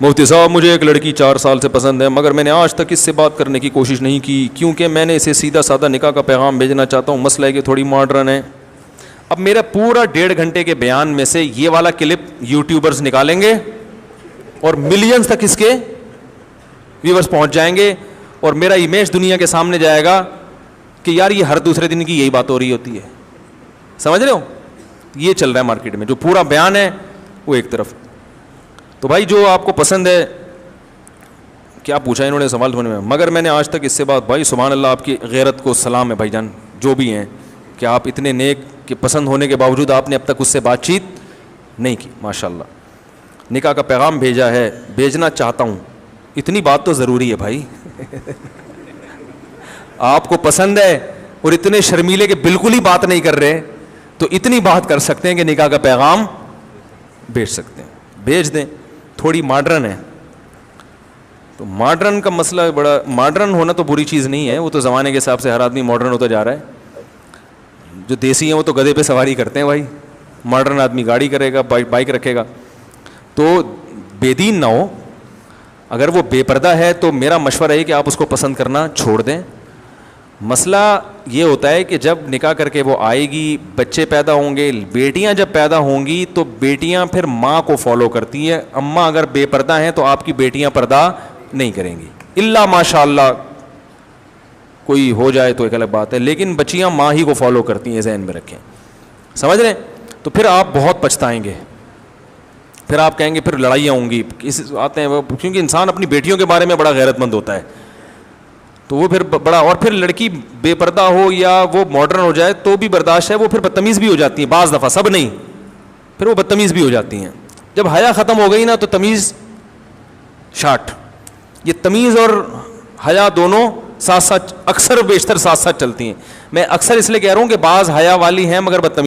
مفتی صاحب مجھے ایک لڑکی 4 سال سے پسند ہے مگر میں نے آج تک اس سے بات کرنے کی کوشش نہیں کی کیونکہ میں نے اسے سیدھا سادہ نکاح کا پیغام بھیجنا چاہتا ہوں, مسئلہ ہے کہ تھوڑی ماڈرن ہے. اب میرا پورا 1.5 گھنٹے کے بیان میں سے یہ والا کلپ یوٹیوبرز نکالیں گے اور ملینز تک اس کے ویورز پہنچ جائیں گے, اور میرا امیج دنیا کے سامنے جائے گا کہ یار یہ ہر دوسرے دن کی یہی بات ہو رہی ہوتی ہے. سمجھ رہے ہو؟ یہ چل رہا ہے مارکیٹ میں, جو پورا بیان ہے وہ ایک طرف. تو بھائی جو آپ کو پسند ہے, کیا پوچھا انہوں نے سوال ہونے میں, مگر میں نے آج تک اس سے بات, بھائی سبحان اللہ آپ کی غیرت کو سلام ہے بھائی جان جو بھی ہیں, کہ آپ اتنے نیک کہ پسند ہونے کے باوجود آپ نے اب تک اس سے بات چیت نہیں کی, ماشاء اللہ. نکاح کا پیغام بھیجا ہے, بھیجنا چاہتا ہوں, اتنی بات تو ضروری ہے بھائی. آپ کو پسند ہے اور اتنے شرمیلے کے بالکل ہی بات نہیں کر رہے, تو اتنی بات کر سکتے ہیں کہ نکاح کا پیغام بھیج سکتے ہیں. بھیج دیں. تھوڑی ماڈرن ہے, تو ماڈرن کا مسئلہ بڑا, ماڈرن ہونا تو بری چیز نہیں ہے, وہ تو زمانے کے حساب سے ہر آدمی ماڈرن ہوتا جا رہا ہے. جو دیسی ہیں وہ تو گدھے پہ سواری کرتے ہیں بھائی, ماڈرن آدمی گاڑی کرے گا, بائک رکھے گا. تو بے دین نہ ہو, اگر وہ بے پردہ ہے تو میرا مشورہ ہے کہ آپ اس کو پسند کرنا چھوڑ دیں. مسئلہ یہ ہوتا ہے کہ جب نکاح کر کے وہ آئے گی, بچے پیدا ہوں گے, بیٹیاں جب پیدا ہوں گی تو بیٹیاں پھر ماں کو فالو کرتی ہیں. اماں اگر بے پردہ ہیں تو آپ کی بیٹیاں پردہ نہیں کریں گی, الا ماشاء اللہ کوئی ہو جائے تو ایک الگ بات ہے, لیکن بچیاں ماں ہی کو فالو کرتی ہیں, ذہن میں رکھیں. سمجھ رہے ہیں؟ تو پھر آپ بہت پچھتائیں گے, پھر آپ کہیں گے پھر لڑائیاں ہوں گی آتے ہیں, کیونکہ انسان اپنی بیٹیوں کے بارے میں بڑا غیرت مند ہوتا ہے, تو وہ پھر بڑا, اور پھر لڑکی بے پردہ ہو یا وہ ماڈرن ہو جائے تو بھی برداشت ہے, وہ پھر بدتمیز بھی ہو جاتی ہیں بعض دفعہ, سب نہیں, پھر وہ بدتمیز بھی ہو جاتی ہیں. جب حیا ختم ہو گئی نا تو تمیز شاٹ. یہ تمیز اور حیا دونوں ساتھ ساتھ, اکثر بیشتر ساتھ ساتھ چلتی ہیں. میں اکثر اس لیے کہہ رہا ہوں کہ بعض حیا والی ہیں مگر بدتمیز